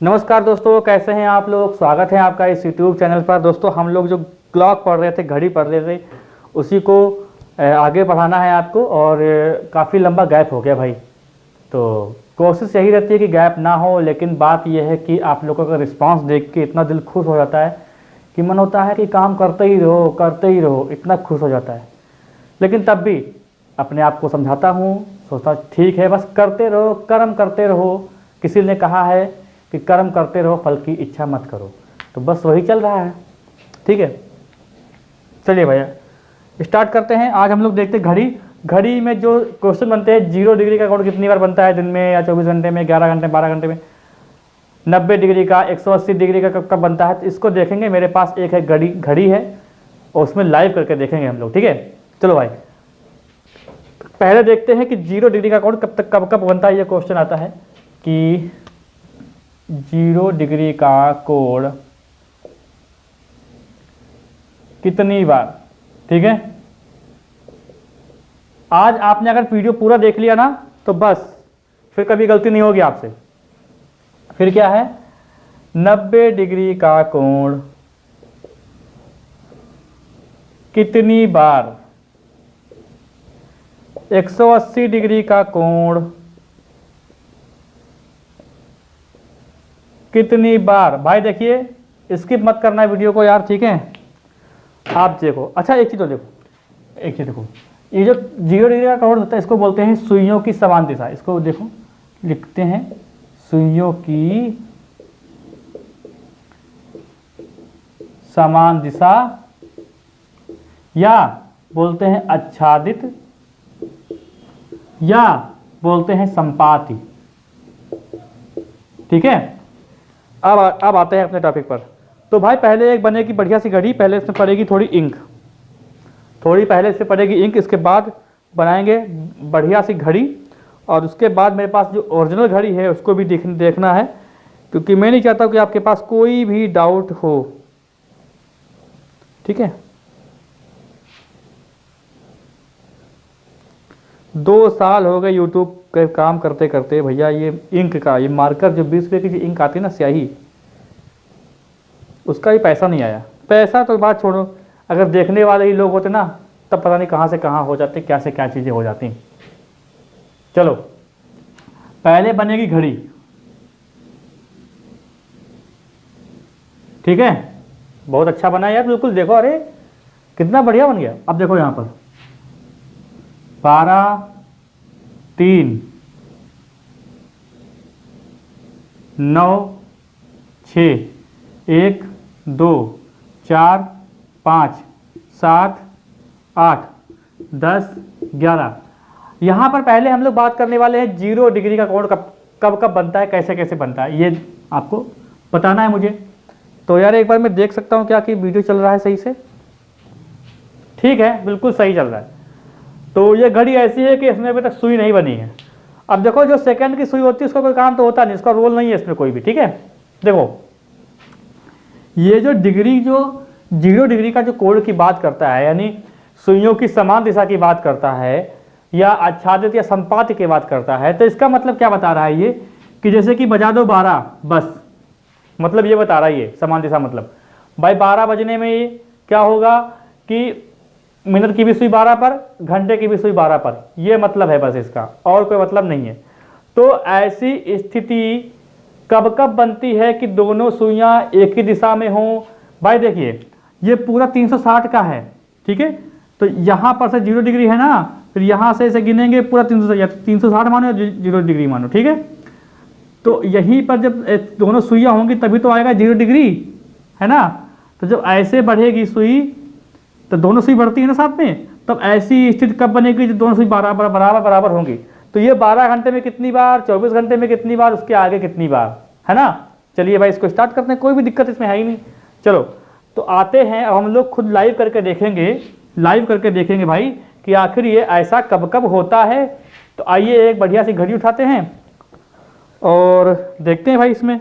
नमस्कार दोस्तों, कैसे हैं आप लोग। स्वागत है आपका इस यूट्यूब चैनल पर। दोस्तों हम लोग जो क्लॉक पढ़ रहे थे, घड़ी पढ़ रहे थे, उसी को आगे बढ़ाना है आपको। और काफ़ी लंबा गैप हो गया भाई, तो कोशिश यही रहती है कि गैप ना हो। लेकिन बात यह है कि आप लोगों का रिस्पांस देख के इतना दिल खुश हो जाता है कि मन होता है कि काम करते ही रहो, इतना खुश हो जाता है। लेकिन तब भी अपने आप को समझाता हूँ, सोचता ठीक है, बस करते रहो, कर्म करते रहो। किसी ने कहा है कि कर्म करते रहो, फल की इच्छा मत करो। तो बस वही चल रहा है। ठीक है, चलिए भैया स्टार्ट करते हैं। आज हम लोग देखते हैं घड़ी में जो क्वेश्चन बनते हैं। 0 डिग्री का कोण कितनी बार बनता है दिन में, या 24 घंटे में, 11 घंटे, 12 घंटे में। 90 डिग्री का, 180 डिग्री का कब कब बनता है, तो इसको देखेंगे। मेरे पास एक है घड़ी है, और उसमें लाइव करके देखेंगे हम लोग। ठीक है, चलो भाई पहले देखते हैं कि 0 डिग्री का कोण कब कब बनता है। ये क्वेश्चन आता है कि 0 डिग्री का कोण कितनी बार। ठीक है, आज आपने अगर वीडियो पूरा देख लिया ना, तो बस फिर कभी गलती नहीं होगी आपसे। फिर क्या है, 90 डिग्री का कोण कितनी बार, 180 डिग्री का कोण कितनी बार। भाई देखिए, स्किप मत करना है वीडियो को यार, ठीक है। आप देखो, अच्छा एक चीज़ देखो, ये जो 0 डिग्री का कोण होता है, इसको बोलते हैं सुइयों की समान दिशा। इसको देखो, लिखते हैं सुइयों की समान दिशा, या बोलते हैं आच्छादित, या बोलते हैं संपाति। ठीक है, अब आते हैं अपने टॉपिक पर। तो भाई पहले एक बनेगी बढ़िया सी घड़ी, पहले इसमें पड़ेगी थोड़ी इंक, थोड़ी पहले इसमें पड़ेगी इंक। इसके बाद बनाएंगे बढ़िया सी घड़ी, और उसके बाद मेरे पास जो ओरिजिनल घड़ी है उसको भी देखना है, क्योंकि मैं नहीं चाहता कि आपके पास कोई भी डाउट हो। ठीक है, 2 साल हो गए यूट्यूब के काम करते करते भैया। ये इंक का, ये मार्कर जो 20 रुपये की जो इंक आती है ना, स्याही, उसका भी पैसा नहीं आया। पैसा तो बात छोड़ो, अगर देखने वाले ही लोग होते ना, तब पता नहीं कहाँ से कहाँ हो जाते, क्या से क्या चीज़ें हो जाती। चलो पहले बनेगी घड़ी। ठीक है, बहुत अच्छा बना यार, बिल्कुल देखो, अरे कितना बढ़िया बन गया। अब देखो यहाँ पर 12, 3, 9, 6, 1, 2, 4, 5, 7, 8, 10, 11। यहाँ पर पहले हम लोग बात करने वाले हैं 0 डिग्री का कोण कब बनता है, कैसे कैसे बनता है, ये आपको बताना है मुझे। तो यार एक बार मैं देख सकता हूँ क्या कि वीडियो चल रहा है सही से। ठीक है, बिल्कुल सही चल रहा है। तो ये घड़ी ऐसी है कि इसमें अभी तक सुई नहीं बनी है। अब देखो, जो सेकंड की सुई होती है उसका कोई काम तो होता नहीं, इसका रोल नहीं है इसमें कोई भी। ठीक है, देखो ये जो 0 डिग्री का जो कोण की बात करता है, यानी सुइयों की समान दिशा की बात करता है, या आच्छादित या संपाति की बात करता है, तो इसका मतलब क्या बता रहा है ये, कि जैसे कि बजा दो 12, बस मतलब ये बता रहा है ये समान दिशा। मतलब भाई 12 बजने में ये क्या होगा कि मिनट की भी सुई 12 पर, घंटे की भी सुई 12 पर, ये मतलब है बस इसका, और कोई मतलब नहीं है। तो ऐसी स्थिति कब कब बनती है कि दोनों सुइयां एक ही दिशा में हों। भाई देखिए, ये पूरा 360 का है। ठीक है, तो यहाँ पर से 0 डिग्री है ना, फिर यहाँ से इसे गिनेंगे पूरा 360 मानो या 0 डिग्री मानो। ठीक है, तो यहीं पर जब दोनों सुइयां होंगी तभी तो आएगा 0 डिग्री, है ना। तो जब ऐसे बढ़ेगी सुई, तो दोनों सुई बढ़ती है ना साथ में, तब ऐसी स्थिति कब बनेगी जब दोनों सुई बराबर होंगी। तो ये 12 घंटे में कितनी बार, 24 घंटे में कितनी बार, उसके आगे कितनी बार, है ना। चलिए भाई इसको स्टार्ट करते हैं, कोई भी दिक्कत इसमें है ही नहीं। चलो तो आते हैं, अब हम लोग खुद लाइव करके देखेंगे भाई कि आखिर ये ऐसा कब कब होता है। तो आइए एक बढ़िया सी घड़ी उठाते हैं और देखते हैं भाई। इसमें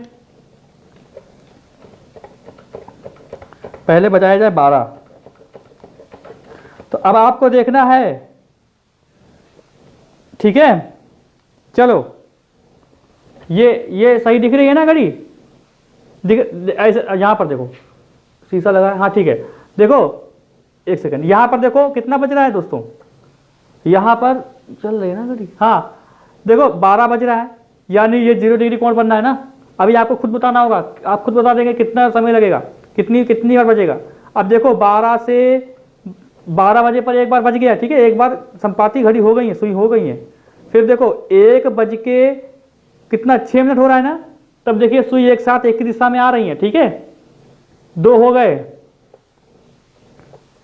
पहले बजाया जाए 12। तो अब आपको देखना है, ठीक है। चलो ये सही दिख रही है ना घड़ी, ऐसे यहाँ पर देखो शीशा लगा है, हाँ ठीक है। देखो एक सेकंड, यहाँ पर देखो कितना बज रहा है दोस्तों, यहाँ पर चल रही है ना घड़ी, हाँ देखो 12 बज रहा है, यानी ये 0 डिग्री कोण बनना है ना। अभी आपको खुद बताना होगा, आप खुद बता देंगे कितना समय लगेगा, कितनी बार बजेगा। अब देखो 12 से 12 बजे पर एक बार बज गया, ठीक है, एक बार संपाती घड़ी हो गई है, सुई हो गई है। फिर देखो 1 बज के कितना 6 मिनट हो रहा है ना, तब देखिए सुई एक साथ एक ही दिशा में आ रही है, ठीक है, 2 हो गए।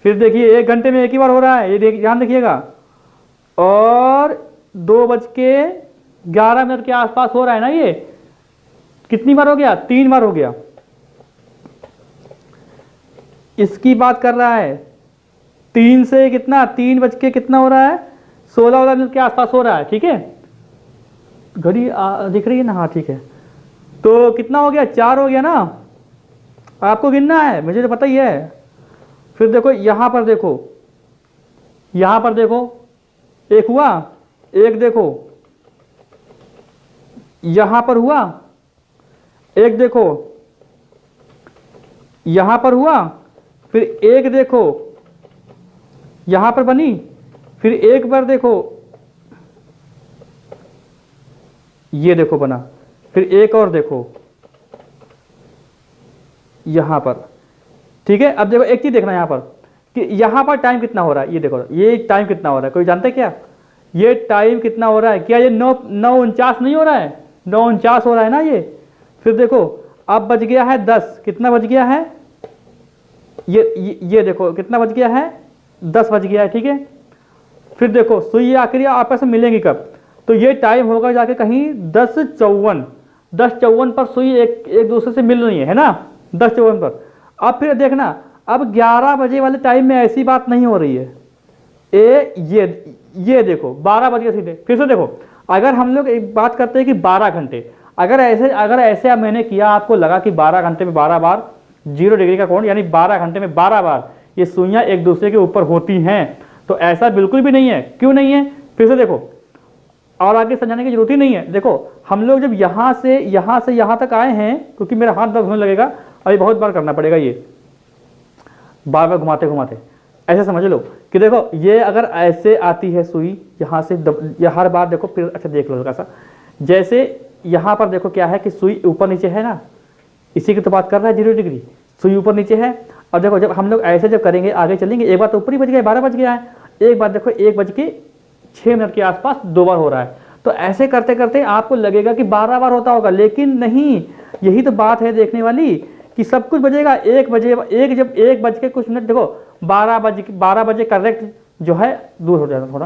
फिर देखिए 1 घंटे में एक ही बार हो रहा है, ये ध्यान रखिएगा। और 2:11 के आसपास हो रहा है ना, ये कितनी बार हो गया, 3 बार हो गया। इसकी बात कर रहा है 3 से कितना, 3 बज के कितना हो रहा है, 16 मिनट के आसपास हो रहा है, ठीक है। घड़ी दिख रही है ना, हाँ ठीक है। तो कितना हो गया, 4 हो गया ना, आपको गिनना है, मुझे तो पता ही है। फिर देखो यहां पर देखो, यहां पर देखो 1 हुआ, 1 देखो यहां पर हुआ, 1 देखो यहां पर हुआ, फिर 1 देखो यहां पर बनी, फिर 1 बार देखो ये देखो बना, फिर 1 और देखो यहां पर, ठीक है। अब देखो एक चीज देखना यहां पर कि यहां पर टाइम कितना हो रहा है, ये देखो ये टाइम कितना हो रहा है, कोई जानता है क्या, ये टाइम कितना हो रहा है, क्या ये 9:49 नहीं हो रहा है, 9:49 हो रहा है ना ये। फिर देखो अब बज गया है 10, कितना बज गया है, ये देखो कितना बज गया है, 10 बज गया है, ठीक है। फिर देखो सुई आखिरी आपस में मिलेंगी कब, तो ये टाइम होगा जाके कहीं 10:54 पर सुई एक दूसरे से मिल रही है ना, 10:54 पर। अब फिर देखना, अब 11 बजे वाले टाइम में ऐसी बात नहीं हो रही है, ये देखो 12 बज गए सीधे। फिर से देखो, अगर हम लोग एक बात करते हैं कि 12 घंटे, अगर ऐसे मैंने किया, आपको लगा कि 12 घंटे में 12 बार 0 डिग्री का कोण, यानी 12 घंटे में 12 बार ये सुइयां एक दूसरे के ऊपर होती हैं, तो ऐसा बिल्कुल भी नहीं है। क्यों नहीं है, फिर से देखो, और आगे समझाने की जरूरत ही नहीं है। देखो हम लोग जब यहां से यहां तक आए हैं, क्योंकि मेरा हाथ दर्द होने लगेगा, अभी बहुत बार करना पड़ेगा, ये बार बार घुमाते घुमाते, ऐसे समझ लो कि देखो ये अगर ऐसे आती है सुई यहाँ से हर बार देखो, फिर अच्छा देख लो हल्का सा, जैसे यहाँ पर देखो क्या है कि सुई ऊपर नीचे है ना, इसी की तो बात कर रहा है 0 डिग्री, सुई ऊपर नीचे है। और देखो जब हम लोग ऐसे जब करेंगे आगे चलेंगे, एक बार तो ऊपर ही बज गया, 12 बज गया है, एक बार देखो 1:06 के आसपास 2 बार हो रहा है। तो ऐसे करते करते आपको लगेगा कि 12 बार होता होगा, लेकिन नहीं, यही तो बात है देखने वाली कि सब कुछ बजेगा 1 बज के कुछ मिनट, देखो 12 बजे करेक्ट जो है, दूर हो जाता थोड़ा,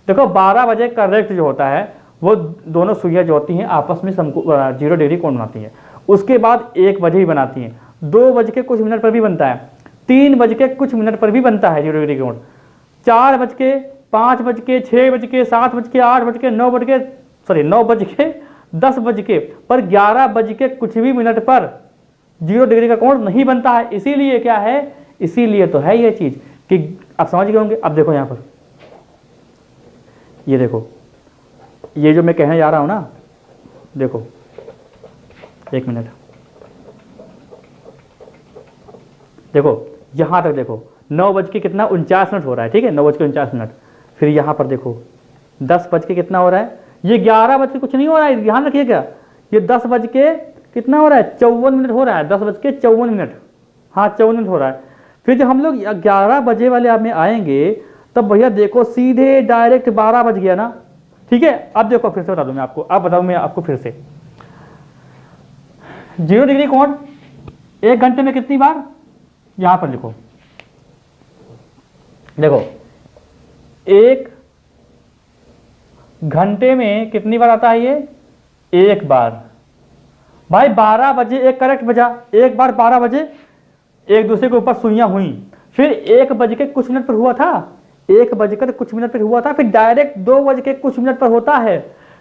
देखो 12 बजे करेक्ट जो होता है वो दोनों सुइयां जो होती हैं आपस में 0 डिग्री कोण बनाती हैं। उसके बाद 1 बजे ही बनाती हैं, 2 बज के कुछ मिनट पर भी बनता है, 3 बज के कुछ मिनट पर भी बनता है 0 डिग्री कोण, 4 बज के, 5 बज के, 6 बज के, 7 बज के, 8 बज के, 9 बज के, 10 बज के, पर 11 बज के कुछ भी मिनट पर 0 डिग्री का कोण नहीं बनता है। इसीलिए क्या है, इसीलिए तो है ये चीज कि आप समझ गए होंगे। अब देखो यहां पर, ये देखो, ये जो मैं कहने जा रहा हूं ना, देखो 1 मिनट, देखो यहां तक देखो 9 बज के कितना 49 मिनट हो रहा है, ठीक है, 9 बज के 49 मिनट। फिर यहां पर देखो 10 बज के कितना हो रहा है, ये 11 बज के कुछ नहीं हो रहा है, ध्यान रखिएगा, ये 10 बज के कितना हो रहा है, 54 मिनट हो रहा है, 10 बज के 54 मिनट, हाँ 54 मिनट हो रहा है। फिर जब हम लोग 11 बजे वाले आप में आएंगे, तब भैया देखो सीधे डायरेक्ट 12 बज गया ना, ठीक है। अब देखो फिर से बता दूं मैं आपको, अब बताऊं मैं आपको फिर से, 0 डिग्री कोण 1 घंटे में कितनी बार, यहां पर लिखो, देखो 1 घंटे में कितनी बार आता है ये, 1 बार। भाई 12 बजे एक करेक्ट बजा, एक बार 12 बजे एक दूसरे के ऊपर सुइयां हुई, फिर 1 बज के कुछ मिनट पर हुआ था, 1 बजकर कुछ मिनट पर हुआ था, फिर डायरेक्ट 2 बज के कुछ मिनट पर होता है,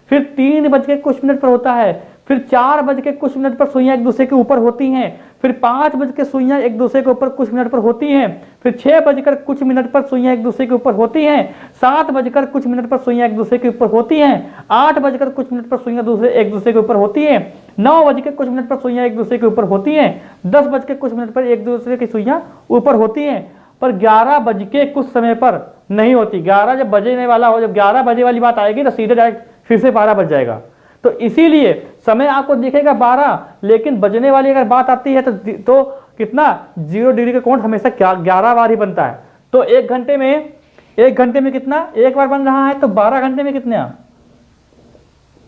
फिर 3 बज के कुछ मिनट पर होता है, फिर 4 बज के कुछ मिनट पर सुइयां एक दूसरे के ऊपर होती हैं, फिर 5 बज के सुइयां एक दूसरे के ऊपर कुछ मिनट पर होती हैं, फिर 6 बजकर कुछ मिनट पर सुइयां एक दूसरे के ऊपर होती हैं, 7 बजकर कुछ मिनट पर सुइयां एक दूसरे के ऊपर होती हैं, 8 बजकर कुछ मिनट पर सुइयां एक दूसरे के ऊपर होती हैं, 9 बज के कुछ मिनट पर सुइयां एक दूसरे के ऊपर होती हैं, 10 बज के कुछ मिनट पर एक दूसरे की सुइयां ऊपर होती हैं, पर 11 बज के कुछ समय पर नहीं होती। 11 जब बजने वाला हो, जब 11 बजे वाली बात आएगी तो सीधे डायरेक्ट फिर से 12 बज जाएगा। तो इसीलिए समय आपको दिखेगा 12, लेकिन बजने वाली अगर बात आती है तो कितना 0 डिग्री का कोण हमेशा 11 बार ही बनता है। तो एक घंटे में कितना एक बार बन रहा है, तो 12 घंटे में कितना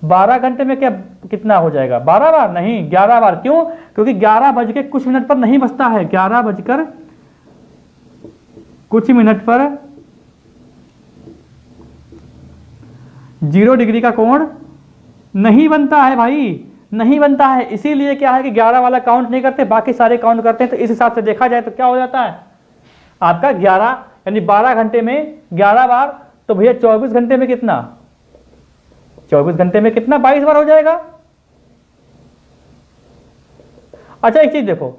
12 घंटे में क्या कितना हो जाएगा 12 बार नहीं 11 बार। क्यों? क्योंकि 11 बज के कुछ मिनट पर नहीं बजता है, 11 बजकर कुछ मिनट पर 0 डिग्री का कोण नहीं बनता है भाई, नहीं बनता है। इसीलिए क्या है कि 11 वाला काउंट नहीं करते, बाकी सारे काउंट करते हैं। तो इस हिसाब से देखा जाए तो क्या हो जाता है आपका 11 यानी 12 घंटे में 11 बार, तो भैया 24 घंटे में कितना 24 घंटे में कितना 22 बार हो जाएगा। अच्छा एक चीज देखो,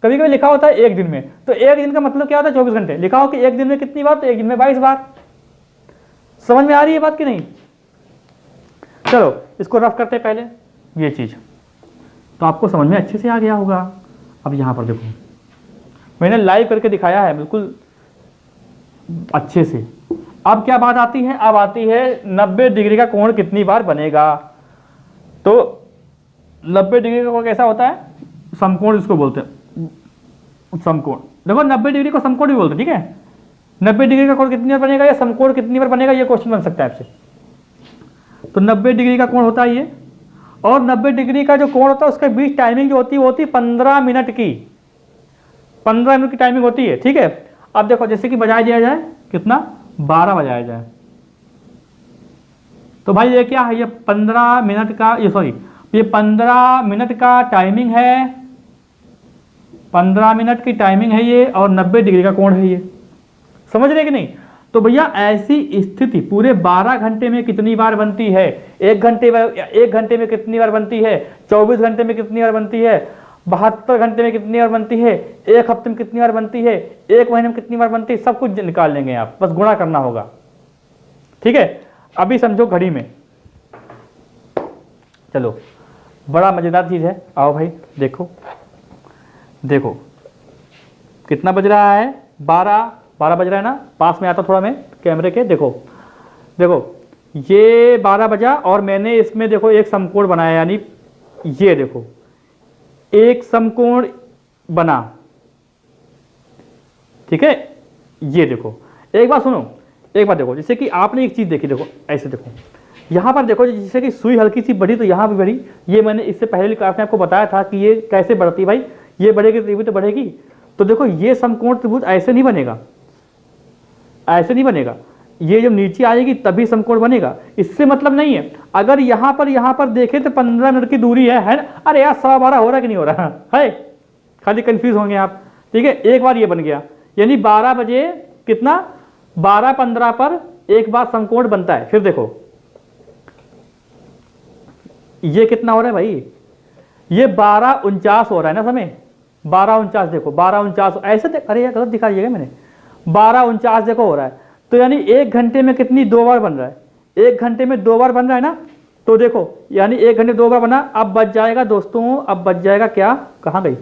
कभी कभी लिखा होता है एक दिन में, तो एक दिन का मतलब क्या होता है 24 घंटे। लिखा हो कि एक दिन में कितनी बार, तो एक दिन में 22 बार। समझ में आ रही है बात कि नहीं? चलो इसको रफ करते हैं पहले ये चीज, तो आपको समझ में अच्छे से आ गया होगा। अब यहां पर देखो मैंने लाइव करके दिखाया है बिल्कुल अच्छे से। अब क्या बात आती है, अब आती है 90 डिग्री का कोण कितनी बार बनेगा। तो 90 डिग्री का कोण कैसा होता है, समकोण इसको बोलते हैं, समकोण। देखो 90 डिग्री को समकोण भी बोलते हैं, ठीक है। 90 डिग्री का कोण कितनी बार बनेगा या समकोण कितनी बार बनेगा, ये क्वेश्चन बन सकता है आपसे। तो 90 डिग्री का कोण होता है ये, और 90 डिग्री का जो कोण होता है उसके बीच टाइमिंग जो होती है वो होती है 15 मिनट की, 15 मिनट की टाइमिंग होती है, ठीक है। अब देखो जैसे कि बजाया दिया जाए कितना 12 बजाया जाए, तो भाई ये क्या है, ये 15 मिनट का, ये 15 मिनट का टाइमिंग है, 15 मिनट की टाइमिंग है ये, और 90 डिग्री का कोण है ये। समझ रहे कि नहीं? तो भैया ऐसी स्थिति पूरे 12 घंटे में कितनी बार बनती है, एक घंटे में कितनी बार बनती है, 24 घंटे में कितनी बार बनती है, 72 घंटे में कितनी बार बनती है, एक हफ्ते में कितनी बार बनती है, एक महीने में कितनी बार बनती है, सब कुछ निकाल लेंगे आप, बस गुणा करना होगा, ठीक है। अभी समझो घड़ी में, चलो बड़ा मजेदार चीज है, आओ भाई देखो देखो कितना बज रहा है, 12 बज रहा है ना। पास में आता थोड़ा मैं कैमरे के, देखो देखो ये 12 बजा, और मैंने इसमें देखो एक समकोण बनाया, यानी ये देखो एक समकोण बना, ठीक है। ये देखो एक बात सुनो, एक बात देखो, जैसे कि आपने एक चीज देखी, देखो ऐसे देखो यहां पर देखो, जैसे कि सुई हल्की सी बढ़ी तो यहां भी बढ़ी। ये मैंने इससे पहले क्लास में आपको बताया था कि ये कैसे बढ़ती, भाई ये बढ़ेगी त्रिभुज तो बढ़ेगी। तो देखो ये समकोण त्रिभुज ऐसे नहीं बनेगा, ऐसे नहीं बनेगा, ये जब नीचे आएगी तभी समकोण बनेगा। इससे मतलब नहीं है, अगर यहां पर देखें तो 15 मिनट की दूरी है ना। अरे यार 12:15 हो रहा कि नहीं हो रहा है, खाली कंफ्यूज होंगे आप, ठीक है। एक बार ये बन गया, यानी 12 बजे कितना 12:15 पर एक बार समकोण बनता है। फिर देखो ये कितना हो रहा है भाई, ये 12:49 हो रहा है ना समय, 12:49 देखो 12:49 ऐसे अरे यार गलत दिखा दिएगा मैंने, 12:49 देखो हो रहा है। तो यानी एक घंटे में कितनी 2 बार बन रहा है, एक घंटे में 2 बार बन रहा है ना। तो देखो यानी एक घंटे 2 बार बना, अब बच जाएगा दोस्तों, अब बच जाएगा क्या, कहाँ गई,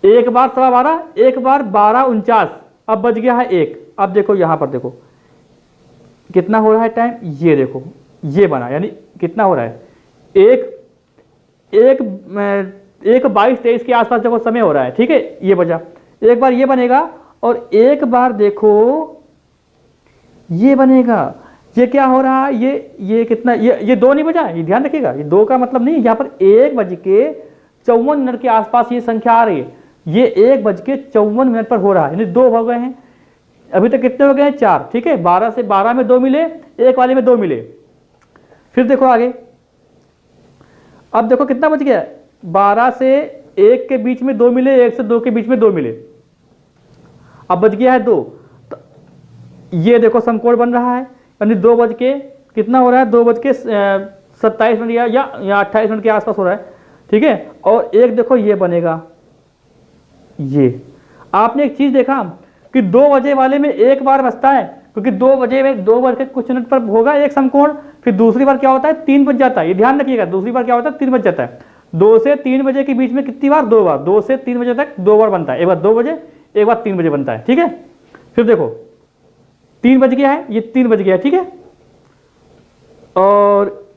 एक बार 12:15, एक बार 12:49, अब बच गया है एक। अब देखो यहां पर देखो कितना हो रहा है टाइम, ये देखो ये बना, यानी कितना हो रहा है, एक 22-23 के आसपास देखो समय हो रहा है, ठीक है। ये बचा, एक बार ये बनेगा, और एक बार देखो ये बनेगा। ये क्या हो रहा है, ये कितना, ये 2 नहीं बजा, ये ध्यान रखिएगा, ये 2 का मतलब नहीं, यहाँ पर 1:54 के आसपास ये संख्या आ रही है, ये 1:54 पर हो रहा है, यानी 2 हो गए हैं। अभी तक कितने हो गए हैं, 4, ठीक है। 12 से 12 में 2 मिले, एक वाले में 2 मिले। फिर देखो आगे, अब देखो कितना बच गया, 12 से 1 के बीच में 2 मिले, 1 से 2 के बीच में 2 मिले, अब बच गया है 2। तो ये देखो समकोण बन रहा है, यानी 2 बज के कितना हो रहा है, 2:27 या 28 मिनट के आसपास हो रहा है, ठीक है। और एक देखो ये बनेगा, ये आपने एक चीज देखा कि 2 बजे वाले में एक बार बचता है, क्योंकि 2 बजे में 2 बज के कुछ मिनट पर होगा एक समकोण, फिर दूसरी बार क्या होता है 3 बज जाता है, ये ध्यान रखिएगा, दूसरी बार क्या होता है 3 बज जाता है। 2 से 3 बजे के बीच में कितनी बार, 2 बार, 2 से 3 बजे तक 2 बार बनता है, एक बार 2 बजे एक बार 3 बजे बनता है, ठीक है। फिर देखो 3 बज गया है, ये 3 बज गया है, ठीक है। और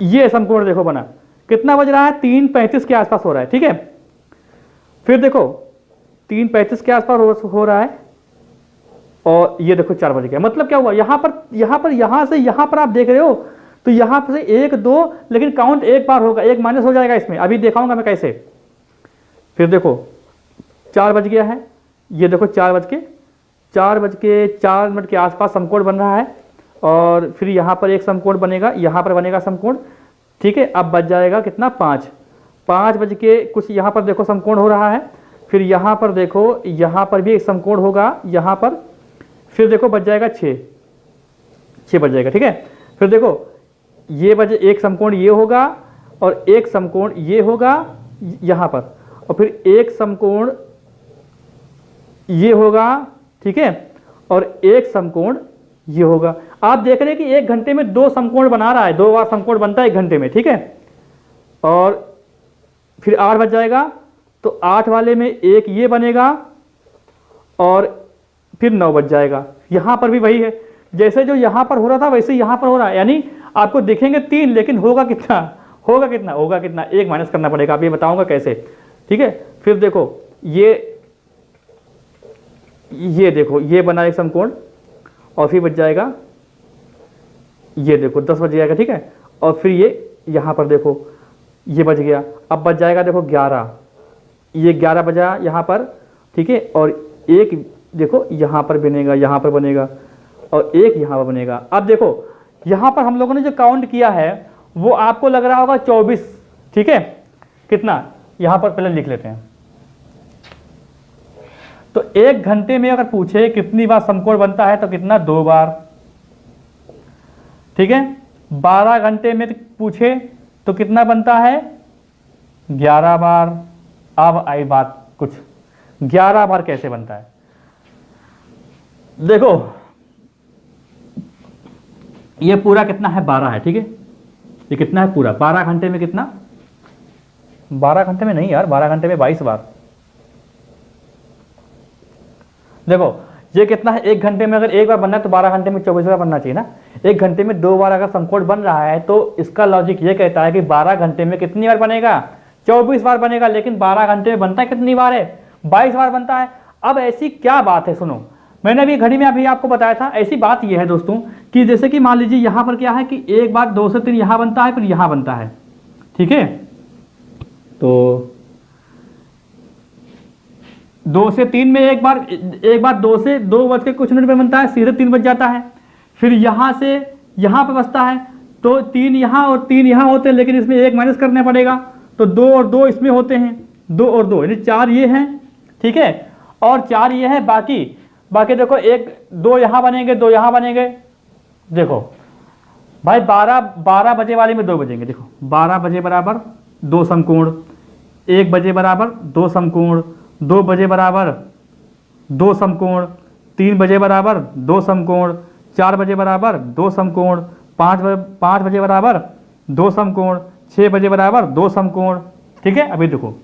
ये समकोण देखो बना, कितना बज रहा है, 3:35 के आसपास हो रहा है, ठीक है। फिर देखो 3:35 के आसपास हो रहा है, और ये देखो 4 बज गया। मतलब क्या हुआ, यहां से यहां पर आप देख रहे हो, तो यहां पर से 1 2, लेकिन काउंट एक बार होगा, एक माइनस हो जाएगा इसमें, अभी दिखाऊंगा मैं कैसे। फिर देखो 4 बज गया है, ये देखो 4 बज के 4 मिनट के आसपास समकोण बन रहा है, और फिर यहां पर एक समकोण बनेगा, यहां पर बनेगा समकोण, ठीक है। अब बच जाएगा कितना, 5 बज के कुछ, यहां पर देखो समकोण हो रहा है, फिर यहां पर देखो, यहां पर भी एक समकोण होगा यहां पर, फिर देखो बच जाएगा 6 बज जाएगा, ठीक है। फिर देखो ये बजे, एक समकोण ये होगा, और एक समकोण ये होगा यहां पर, और फिर एक समकोण ये होगा, ठीक है, और एक समकोण ये होगा। आप देख रहे हैं कि 1 घंटे में 2 समकोण बना रहा है, 2 बार समकोण बनता है 1 घंटे में, ठीक है। और फिर 8 बज जाएगा, तो 8 वाले में एक ये बनेगा, और फिर 9 बज जाएगा। यहां पर भी वही है, जैसे जो यहां पर हो रहा था वैसे यहां पर हो रहा है, यानी आपको दिखेंगे 3, लेकिन होगा कितना, एक माइनस करना पड़ेगा, आप ये बताऊंगा कैसे, ठीक है। फिर देखो ये देखो ये बना एक समकोण, और फिर बच जाएगा, ये देखो 10 बज जाएगा, ठीक है। और फिर ये यहां पर देखो ये बच गया, अब बच जाएगा देखो 11, ये 11 बजा यहां पर, ठीक है। और एक देखो यहां पर बनेगा, और एक यहां पर बनेगा। अब देखो यहां पर हम लोगों ने जो काउंट किया है वो आपको लग रहा होगा 24, ठीक है। कितना, यहां पर पहले लिख लेते हैं। तो 1 घंटे में अगर पूछे कितनी बार समकोण बनता है, तो कितना, 2 बार, ठीक है। 12 घंटे में पूछे तो कितना बनता है, 11 बार। अब आई बात कुछ, 11 बार कैसे बनता है, देखो ये पूरा कितना है, 12 है, ठीक है। ये कितना है पूरा, 12 घंटे में कितना, 12 घंटे में नहीं यार, 12 घंटे में 22 बार। देखो ये कितना है, 1 घंटे में अगर एक बार बनना है तो 12 घंटे में 24 बार बनना चाहिए ना। 1 घंटे में 2 बार अगर समकोण बन रहा है, तो इसका लॉजिक ये कहता है कि 12 घंटे में कितनी बार बनेगा, 24 बार बनेगा। लेकिन 12 घंटे में बनता है कितनी बार है, 22 बार बनता है। अब ऐसी क्या बात है, सुनो, मैंने अभी घड़ी में अभी आपको बताया था, ऐसी बात यह है दोस्तों कि जैसे कि मान लीजिए यहां पर क्या है कि एक बार 2 से 3 यहां बनता है, फिर यहां बनता है, ठीक है। तो 2 से 3 में एक बार 2 से 2 बज के कुछ मिनट में बनता है, सीधे 3 बज जाता है। फिर यहां से यहां पे बचता है, तो 3 यहां और 3 यहां होते हैं, लेकिन इसमें एक माइनस करना पड़ेगा, तो 2 और 2 इसमें होते हैं, 2 और 2 यानी 4 ये हैं, ठीक है। और 4 ये है, बाकी देखो 1 2 यहां बनेंगे, 2 यहां बनेंगे। देखो भाई 12 बजे वाले में 2 बजेंगे, देखो 12 बजे बराबर 2 समकोण, 1 बजे बराबर 2 समकोण, 2 बजे बराबर 2 समकोण, 3 बजे बराबर 2 समकोण, 4 बजे बराबर 2 समकोण, 5 बजे बराबर 2 समकोण, 6 बजे बराबर 2 समकोण, ठीक है। अभी देखो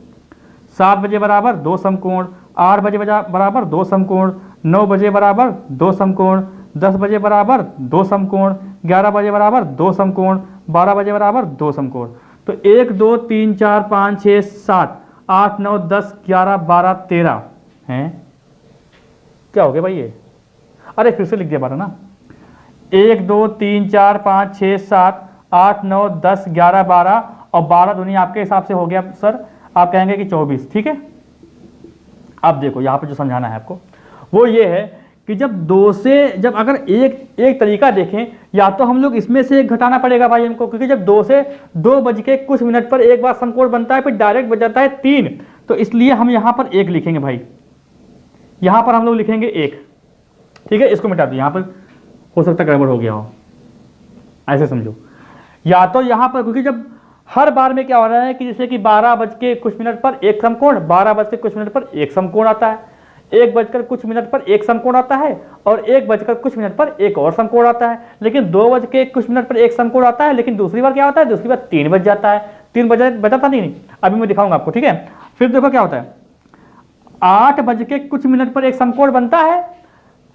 7 बजे बराबर 2 समकोण, 8 बजे बराबर 2 समकोण, 9 बजे बराबर 2 समकोण, 10 बजे बराबर 2 समकोण, 11 बजे बराबर 2 समकोण, 12 बजे बराबर 2 समकोण। तो 1 2 3 4 5 6 7 8 9 10 11 12 13 हैं, क्या हो गया भाई ये, अरे फिर से लिख दिया 12 ना। 1 2 3 4 5 6 7 8 9 10 11 12, और 12 दूनी आपके हिसाब से हो गया सर, आप कहेंगे कि 24, ठीक है। अब देखो यहाँ पे जो समझाना है आपको वो ये है कि जब अगर एक तरीका देखें, या तो हम लोग इसमें से एक घटाना पड़ेगा भाई हमको, क्योंकि जब 2 से 2 बज के कुछ मिनट पर एक बार समकोण बनता है, फिर डायरेक्ट बच जाता है 3, तो इसलिए हम यहाँ पर 1 लिखेंगे भाई, यहाँ पर हम लोग लिखेंगे 1, ठीक है। इसको मिटा दो, यहाँ पर हो सकता है गड़बड़ हो गया हो, ऐसे समझो, या तो यहाँ पर, क्योंकि जब हर बार में क्या हो रहा है कि जैसे कि 12 बज के कुछ मिनट पर एक समकोण, 12 बज के कुछ मिनट पर एक समकोण आता है, 1 बजकर कुछ मिनट पर एक समकोण आता है, और 1 बजकर कुछ मिनट पर एक और समकोण आता है। लेकिन 2 बज के कुछ मिनट पर एक समकोण आता है, लेकिन दूसरी बार क्या होता है, दूसरी बार 3 बज जाता है। 3 बजे बजा था नहीं, अभी मैं दिखाऊंगा आपको, ठीक है। फिर देखो क्या होता है, 8 बज के कुछ मिनट पर एक समकोण बनता है,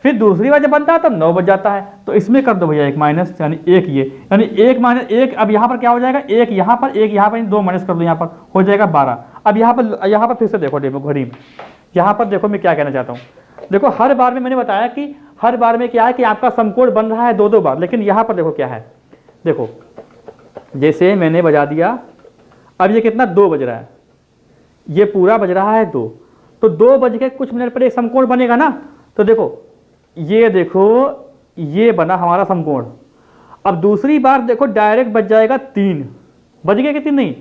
फिर दूसरी बार जब बनता है तो 9 बज जाता है। तो इसमें कर दो भैया एक माइनस, यानी एक ये, यानी 1 माइनस 1। अब यहाँ पर क्या हो जाएगा, एक यहाँ पर, एक यहाँ पर, 2 माइनस कर दो, यहाँ पर हो जाएगा 12। अब यहाँ पर फिर से देखो घड़ी में, यहाँ पर देखो मैं क्या कहना चाहता हूँ। देखो हर बार में मैंने बताया कि हर बार में क्या है कि आपका समकोण बन रहा है 2-2 बार, लेकिन यहाँ पर देखो क्या है, देखो जैसे मैंने बजा दिया, अब ये कितना 2 बज रहा है, ये पूरा बज रहा है 2, तो 2 बज के कुछ मिनट पर एक समकोण बनेगा ना। तो देखो ये देखो ये बना हमारा समकोण। अब दूसरी बार देखो डायरेक्ट बज जाएगा 3, बज गया कि 3 नहीं।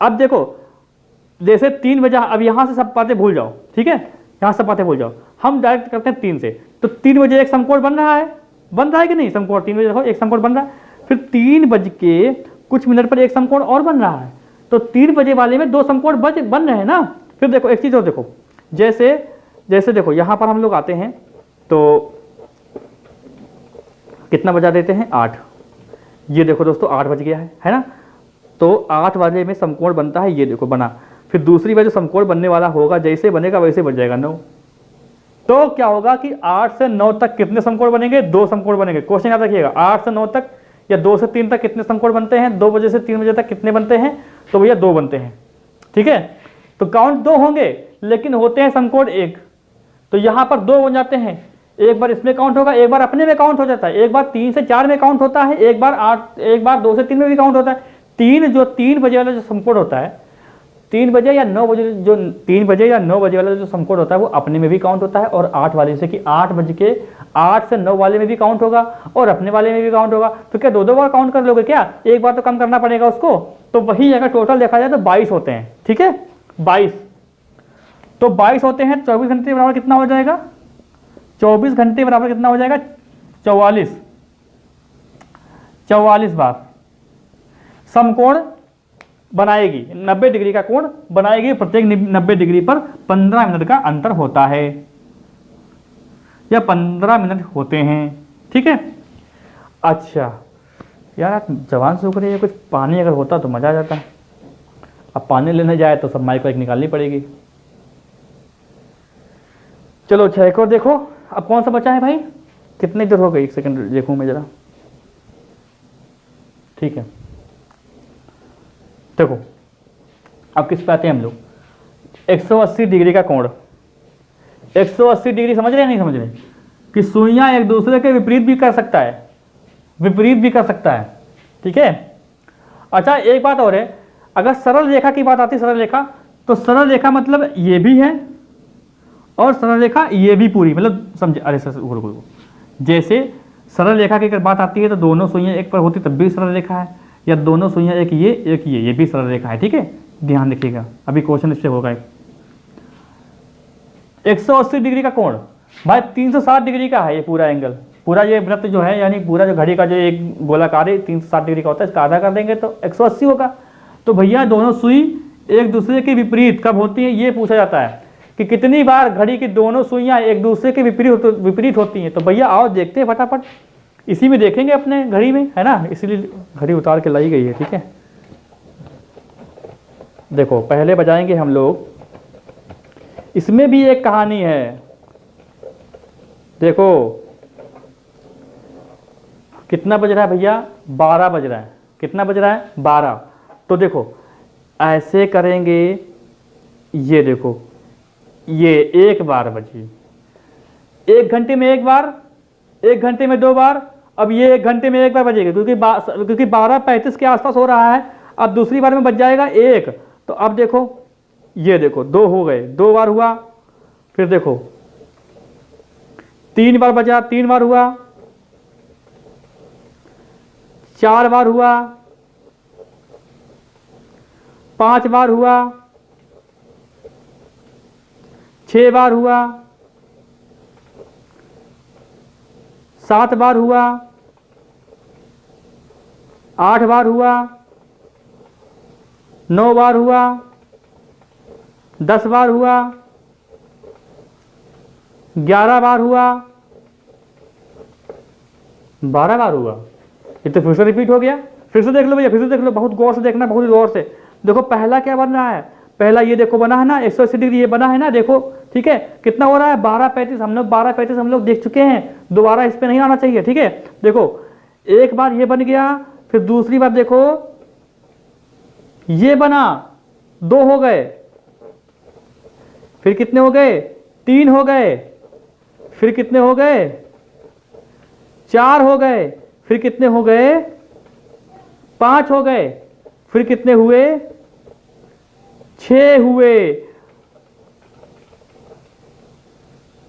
अब देखो जैसे 3 बजा, अब यहाँ से सब बातें भूल जाओ, ठीक है, यहाँ सब बातें भूल जाओ, हम डायरेक्ट करते हैं 3 से। तो 3 बजे एक समकोण बन रहा है कि नहीं, समकोण 3 बजे देखो एक समकोण बन रहा है, फिर 3 बज के कुछ मिनट पर एक समकोण और बन रहा है, तो 3 बजे वाले में 2 समकोण बन रहे हैं ना। फिर देखो एक चीज़ और देखो, जैसे देखो यहाँ पर हम लोग आते हैं तो कितना बजा देते हैं, 8। ये देखो दोस्तों 8 बज गया है ना। तो 8 वाले में समकोण बनता है, ये देखो बना। फिर दूसरी बार जो समकोण बनने वाला होगा, जैसे बनेगा वैसे बन जाएगा 9। तो क्या होगा कि 8 से 9 तक कितने समकोण बनेंगे, 2 समकोण बनेंगे। क्वेश्चन याद रखिएगा, 8 से 9 तक या 2 से 3 तक कितने समकोण बनते हैं, 2 बजे से 3 बजे तक कितने बनते हैं, तो भैया 2 बनते हैं, ठीक है। तो काउंट 2 होंगे, लेकिन होते हैं समकोण 1, तो यहाँ पर 2 बन जाते हैं। एक बार इसमें काउंट होगा, एक बार अपने में काउंट हो जाता है, एक बार 3 से 4 में काउंट होता है, एक बार 2 से 3 में भी काउंट होता है। 3 बजे वाला जो समकोण होता है, 3 बजे या 9 बजे, जो 3 बजे या 9 बजे वाला जो समकोण होता है वो अपने में भी काउंट होता है, और 8 वाले से कि 8 बज के 8 से 9 वाले में भी काउंट होगा और अपने वाले में भी काउंट होगा। तो क्या 2-2 बार काउंट कर लोगे क्या, एक बार तो कम करना पड़ेगा उसको। तो वही अगर टोटल देखा जाए तो 22 होते हैं, ठीक है, 22। तो 22 होते हैं, 24 घंटे बराबर कितना हो जाएगा, 24 घंटे बराबर कितना हो जाएगा, 44 बार समकोण बनाएगी, 90 डिग्री का कोण बनाएगी। प्रत्येक 90 डिग्री पर 15 मिनट का अंतर होता है, या 15 मिनट होते हैं, ठीक है। अच्छा यार जवान सूख रही है, कुछ पानी अगर होता तो मजा आ जाता। अब पानी लेने जाए तो सब माइक वाइक निकालनी पड़ेगी। चलो अच्छा एक और देखो, अब कौन सा बचा है भाई, कितनी देर हो गई, 1 सेकंड देखूं मैं जरा, ठीक है। देखो अब किस पे आते हैं हम लोग, 180 डिग्री का कोण। 180 डिग्री समझ रहे हैं, नहीं समझ रहे, कि सुइयां एक दूसरे के विपरीत भी कर सकता है, विपरीत भी कर सकता है, ठीक है। अच्छा एक बात और है, अगर सरल रेखा की बात आती है, सरल रेखा, तो सरल रेखा मतलब ये भी है और सरल रेखा ये भी पूरी, मतलब समझे, अरे सर जैसे सरल रेखा की अगर बात आती है तो दोनों सुइयां एक पर होती तब भी सरल रेखा है, या दोनों सुइयां एक ये भी सरल रेखा है, ठीक है। ध्यान रखिएगा, अभी क्वेश्चन इससे होगा। 180 डिग्री का कोण भाई 360 डिग्री का है, ये पूरा एंगल, पूरा ये वृत्त जो है, यानी पूरा जो घड़ी का जो एक गोलाकार है 360 डिग्री का होता है, इसका आधा कर देंगे तो 180 होगा। तो भैया दोनों सुई एक दूसरे के विपरीत कब होती है, ये पूछा जाता है कि कितनी बार घड़ी की दोनों सुइयां एक दूसरे के विपरीत होती हैं। तो भैया आओ देखते हैं फटाफट, इसी में देखेंगे अपने घड़ी में, है ना, इसीलिए घड़ी उतार के लाई गई है, ठीक है। देखो पहले बजाएंगे हम लोग, इसमें भी एक कहानी है। देखो कितना बज रहा है भैया, 12 बज रहा है, कितना बज रहा है, 12। तो देखो ऐसे करेंगे, ये देखो ये 1 बार बजी, 1 घंटे में 1 बार, 1 घंटे में 2 बार, अब ये 1 घंटे में 1 बार बजेगा, क्योंकि 12:35 के आसपास हो रहा है। अब दूसरी बार में बज जाएगा 1, तो अब देखो ये देखो 2 हो गए, 2 बार हुआ। फिर देखो 3 बार बजा, 3 बार हुआ, 4 बार हुआ, 5 बार हुआ, 6 बार हुआ, 7 बार हुआ, 8 बार हुआ, 9 बार हुआ, 10 बार हुआ, 11 बार हुआ, 12 बार हुआ। ये तो फिर से रिपीट हो गया। फिर से देख लो भैया, फिर से देख लो, बहुत गौर से देखना, बहुत गौर से देखो। पहला क्या बन रहा है, पहला ये देखो बना है ना 180 डिग्री, ये बना है ना, देखो ठीक है। कितना हो रहा है 12:35, हम लोग 12:35 हम लोग देख चुके हैं, दोबारा इस पे नहीं आना चाहिए, ठीक है। देखो एक बार ये बन गया, फिर दूसरी बार देखो ये बना, 2 हो गए, फिर कितने हो गए 3 हो गए, फिर कितने हो गए 4 हो गए, फिर कितने हो गए 5 हो गए, फिर कितने हुए 6 हुए।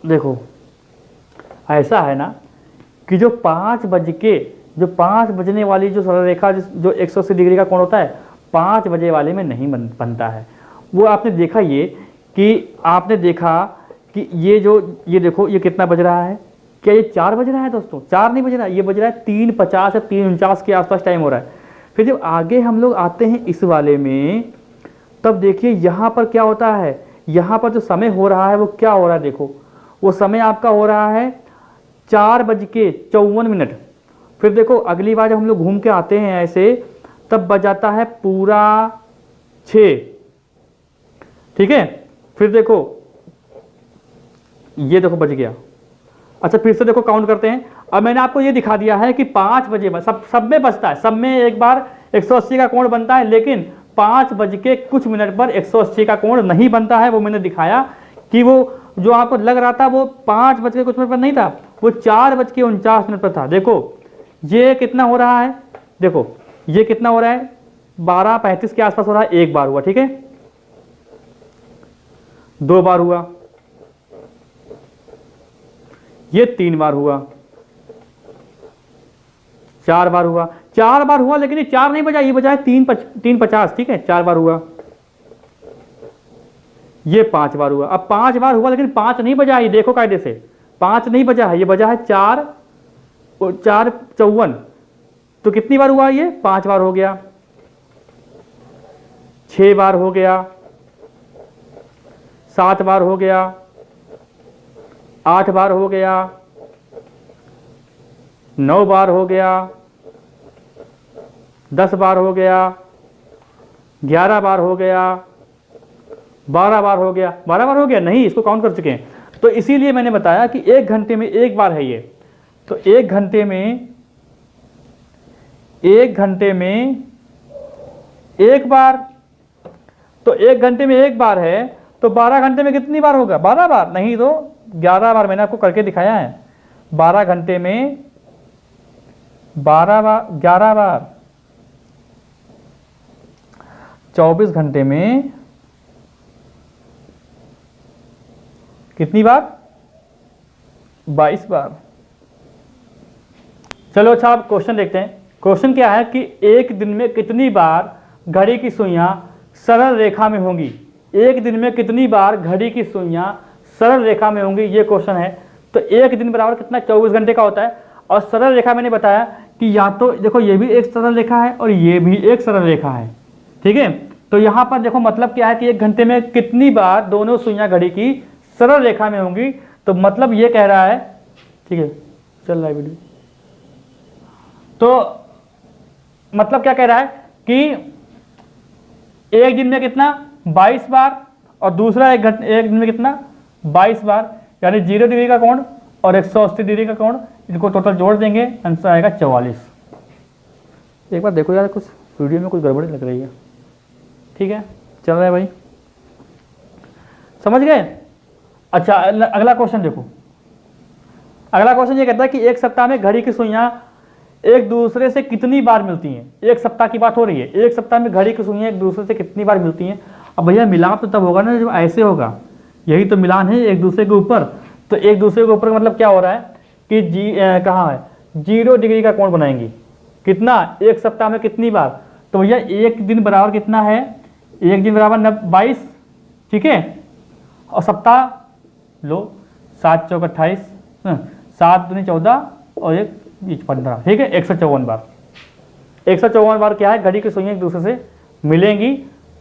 देखो ऐसा है ना कि जो 5 बजने वाली जो सरल रेखा जो 180 डिग्री का कोण होता है, 5 बजे वाले में नहीं बनता है। वो आपने देखा ये कि आपने देखा कि ये देखो ये कितना बज रहा है, क्या ये 4 बज रहा है दोस्तों? 4 नहीं बज रहा है, ये बज रहा है 3:50 या 3:49 के आसपास टाइम हो रहा है। फिर जब आगे हम लोग आते हैं इस वाले में, तब देखिए यहाँ पर क्या होता है, यहाँ पर जो समय हो रहा है वो क्या हो रहा है, देखो वो समय आपका हो रहा है 4:54। फिर देखो अगली बार जब हम लोग घूम के आते हैं ऐसे, तब बज जाता है पूरा 6, ठीक है। फिर देखो ये देखो बज गया। अच्छा फिर से देखो काउंट करते हैं। अब मैंने आपको ये दिखा दिया है कि 5 बजे सब में बजता है, सब में एक बार 180 का कोण बनता है, लेकिन 5 बज के कुछ मिनट पर 180 का कोण नहीं बनता है। वो मैंने दिखाया कि वो जो आपको लग रहा था वो 5 बज के कुछ मिनट पर नहीं था, वो 4:49 पर था। देखो ये कितना हो रहा है, देखो ये कितना हो रहा है 12:35 के आसपास हो रहा है। 1 बार हुआ, ठीक है, 2 बार हुआ, ये 3 बार हुआ, 4 बार हुआ, 4 बार हुआ, लेकिन ये 4 नहीं बजा, ये बजा है 3:50, ठीक है, 4 बार हुआ, ये 5 बार हुआ। अब 5 बार हुआ लेकिन 5 नहीं बजा, ये देखो कायदे से 5 नहीं बजा है, ये बजा है 4:54। तो कितनी बार हुआ ये 5 बार हो गया, 6 बार हो गया, 7 बार हो गया, 8 बार हो गया, 9 बार हो गया, 10 बार हो गया, 11 बार हो गया, 12 बार हो गया। 12 बार हो गया नहीं, इसको काउंट कर चुके हैं। तो इसीलिए मैंने बताया कि 1 घंटे में 1 बार है ये। तो 1 घंटे में 1 बार, तो 1 घंटे में 1 बार है, तो 12 घंटे में कितनी बार होगा? 12 बार नहीं तो 11 बार। मैंने आपको करके दिखाया है। 12 घंटे में 12 बार, 11 बार, 24 घंटे में कितनी बार? 22 बार। चलो अच्छा आप क्वेश्चन देखते हैं। क्वेश्चन क्या है कि एक दिन में कितनी बार घड़ी की सुइयां सरल रेखा में होंगी? एक दिन में कितनी बार घड़ी की सुइयां सरल रेखा में होंगी, ये क्वेश्चन है। तो एक दिन बराबर कितना? 24 घंटे का होता है। और सरल रेखा मैंने बताया कि या तो देखो ये भी एक सरल रेखा है और ये भी एक सरल रेखा है, ठीक है। तो यहाँ पर देखो मतलब क्या है कि 1 घंटे में कितनी बार दोनों सुइयां घड़ी की सरल रेखा में होंगी। तो मतलब ये कह रहा है, ठीक है चल रहा है वीडियो, तो मतलब क्या कह रहा है कि एक दिन में कितना? 22 बार, और दूसरा एक दिन में कितना? 22 बार, यानी 0 डिग्री का कोण और 180 डिग्री का कोण, इनको टोटल जोड़ देंगे, आंसर आएगा 44। एक बार देखो यार, कुछ वीडियो में कुछ गड़बड़ी लग रही है, ठीक है चल रहा है भाई, समझ गए? अच्छा अगला क्वेश्चन देखो। अगला क्वेश्चन ये कहता है कि एक सप्ताह में घड़ी की सुइयां एक दूसरे से कितनी बार मिलती हैं? एक सप्ताह की बात हो रही है। एक सप्ताह में घड़ी की सुइयां एक दूसरे से कितनी बार मिलती हैं? अब भैया मिलाप तो तब होगा ना जब ऐसे होगा, यही तो मिलान है एक दूसरे के ऊपर। तो एक दूसरे के ऊपर का मतलब क्या हो रहा है कि कहाँ है 0 डिग्री का कोण बनाएंगी। कितना? एक सप्ताह में कितनी बार? तो भैया एक दिन बराबर कितना है? एक दिन बराबर 22, ठीक है, और सप्ताह लो 7 चौक 28, 7 दूनी 14 और 1 15, ठीक है 154 बार। 154 बार क्या है, घड़ी की सुइयां एक दूसरे से मिलेंगी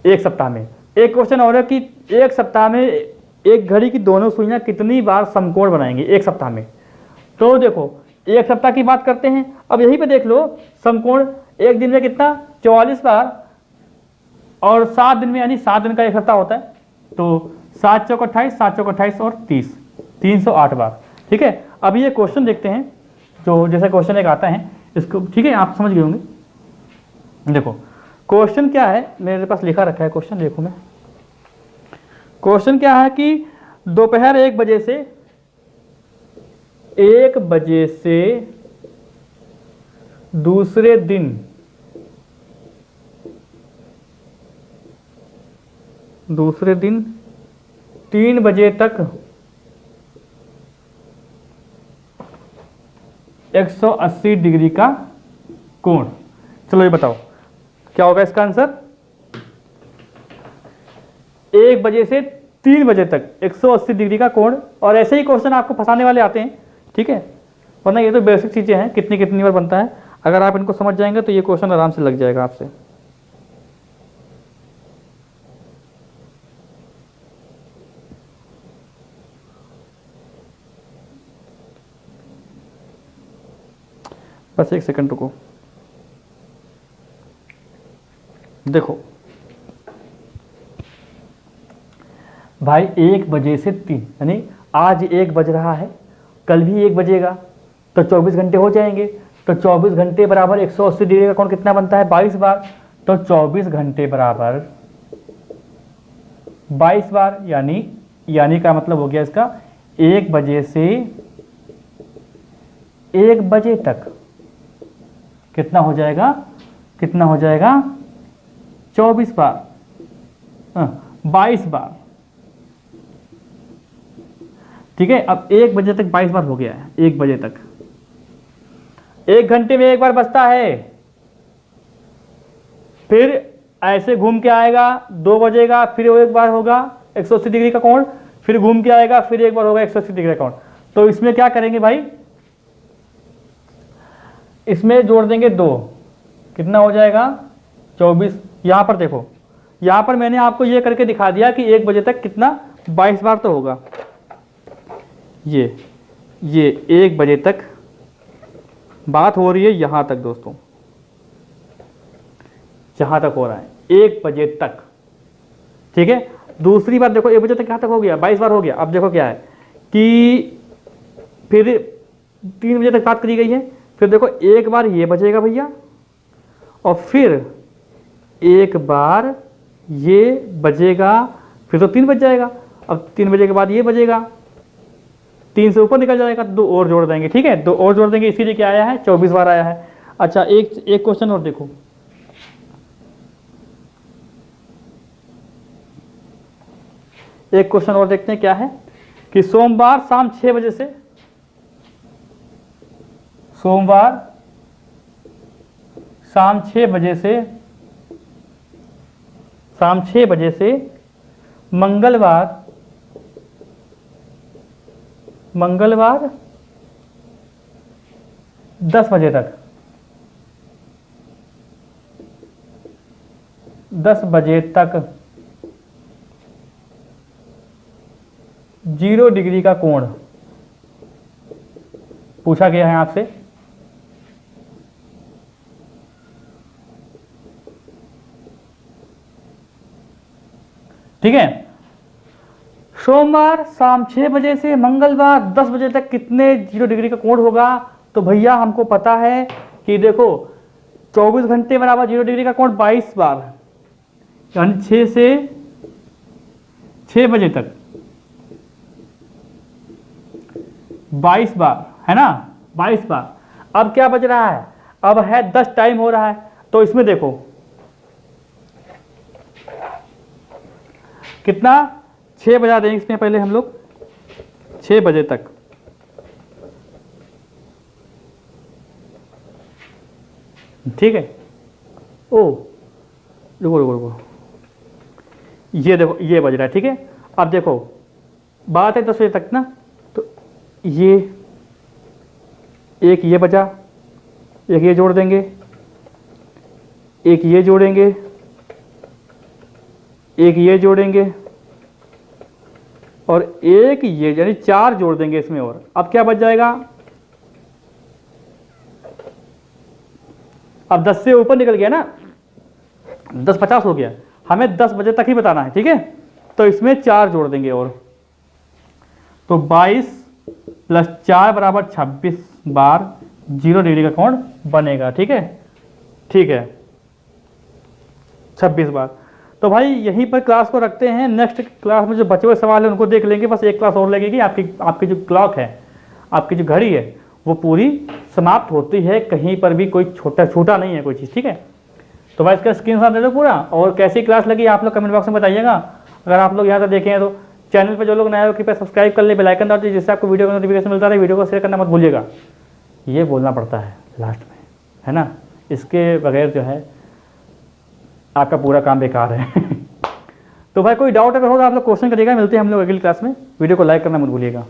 एक सप्ताह में। एक क्वेश्चन और है कि एक सप्ताह में एक घड़ी की दोनों सुइयां कितनी बार समकोण बनाएंगी एक सप्ताह में। तो देखो एक सप्ताह की बात करते हैं, अब यहीं पे देख लो समकोण एक दिन में कितना 44 बार, और 7 दिन में, यानी 7 दिन का एक सप्ताह होता है, तो 7 चौक 28, 7 चौक 28 और 30, 308 बार। ठीक है, अब ये क्वेश्चन देखते हैं, जो जैसे क्वेश्चन एक आता है इसको, ठीक है आप समझ गए होंगे। देखो क्वेश्चन क्या है, मेरे पास लिखा रखा है क्वेश्चन, देखो मैं क्वेश्चन क्या है कि दोपहर 1 बजे से दूसरे दिन 3 बजे तक 180 डिग्री का कोण। चलो ये बताओ क्या होगा इसका आंसर। 1 बजे से 3 बजे तक 180 डिग्री का कोण, और ऐसे ही क्वेश्चन आपको फंसाने वाले आते हैं, ठीक है, वरना ये तो बेसिक चीजें हैं, कितनी कितनी बार बनता है, अगर आप इनको समझ जाएंगे तो ये क्वेश्चन आराम से लग जाएगा आपसे। बस 1 सेकंड रुको। देखो भाई 1 बजे से 3, यानी आज 1 बज रहा है, कल भी 1 बजेगा, तो 24 घंटे हो जाएंगे। तो 24 घंटे बराबर 180 डिग्री का कोण कितना बनता है, 22 बार। तो 24 घंटे बराबर 22 बार, यानी का मतलब हो गया इसका 1 बजे से 1 बजे तक कितना हो जाएगा, 24 बार, 22 बार। ठीक है, अब 1 बजे तक 22 बार हो गया है, 1 बजे तक। 1 घंटे में 1 बार बचता है, फिर ऐसे घूम के आएगा, 2 बजेगा, फिर वो 1 बार होगा 180 डिग्री का कोण, फिर घूम के आएगा, फिर 1 बार होगा 180 डिग्री का कोण। तो इसमें क्या करेंगे भाई, इसमें जोड़ देंगे 2, कितना हो जाएगा 24। यहां पर देखो, यहां पर मैंने आपको ये करके दिखा दिया कि 1 बजे तक कितना 22 बार तो होगा। ये 1 बजे तक बात हो रही है, यहां तक दोस्तों, जहां तक हो रहा है 1 बजे तक। ठीक है, दूसरी बात देखो 1 बजे तक कहां तक हो गया, 22 बार हो गया। अब देखो क्या है कि फिर 3 बजे तक बात करी गई है, फिर देखो 1 बार ये बजेगा भैया, और फिर 1 बार ये बजेगा, फिर तो 3 बज जाएगा। अब 3 बजे के बाद ये बजेगा, 3 से ऊपर निकल जाएगा, 2 और जोड़ देंगे। ठीक है, 2 और जोड़ देंगे, इसीलिए क्या आया है 24 बार आया है। अच्छा, एक क्वेश्चन और देखो, एक क्वेश्चन और देखते हैं क्या है कि सोमवार शाम 6 बजे से, सोमवार शाम 6 बजे से, शाम 6 बजे से मंगलवार 10 बजे तक, 10 बजे तक 0 डिग्री का कोण पूछा गया है आपसे। ठीक है, सोमवार शाम 6 बजे से मंगलवार 10 बजे तक कितने 0 डिग्री का कोण होगा। तो भैया हमको पता है कि देखो 24 घंटे बराबर 0 डिग्री का कोण 22 बार, यानी 6 से 6 बजे तक 22 बार है ना, 22 बार। अब क्या बज रहा है, अब है 10 टाइम हो रहा है। तो इसमें देखो कितना, 6 बजा देंगे इसमें पहले हम लोग, 6 बजे तक। ठीक है, ओ रुको रुको रुको, ये देखो ये बज रहा है। ठीक है, अब देखो बात है 10 बजे तक ना, तो ये एक ये बजा, एक ये जोड़ देंगे, एक ये जोड़ेंगे, एक ये जोड़ेंगे और एक ये, यानी 4 जोड़ देंगे इसमें। और अब क्या बच जाएगा, अब 10 से ऊपर निकल गया ना, 10 50 हो गया, हमें 10 बजे तक ही बताना है, ठीक है। तो इसमें 4 जोड़ देंगे और, तो 22 + 4 = 26 बार 0 डिग्री का कोण बनेगा, ठीक है। ठीक है, 26 बार। तो भाई यहीं पर क्लास को रखते हैं, नेक्स्ट क्लास में जो बचे हुए सवाल हैं उनको देख लेंगे। बस एक क्लास और लगेगी, आपकी जो क्लॉक है, आपकी जो घड़ी है वो पूरी समाप्त होती है, कहीं पर भी कोई छूटा नहीं है कोई चीज़, ठीक है। तो भाई इसका स्क्रीनशॉट ले लो पूरा, और कैसी क्लास लगी आप लोग कमेंट बॉक्स में बताइएगा। अगर आप लोग यहाँ तक देखें तो चैनल पर जो लोग नए हो कृपया सब्सक्राइब कर ले, बेल आइकन दबा दीजिए, जिससे आपको वीडियो का नोटिफिकेशन मिलता रहे। वीडियो को शेयर करना मत भूलिएगा, ये बोलना पड़ता है लास्ट में, है ना, इसके बगैर जो है आपका पूरा काम बेकार है। तो भाई कोई डाउट अगर हो तो आप लोग क्वेश्चन करिएगा। मिलते हैं हम लोग अगली क्लास में। वीडियो को लाइक करना मत भूलिएगा।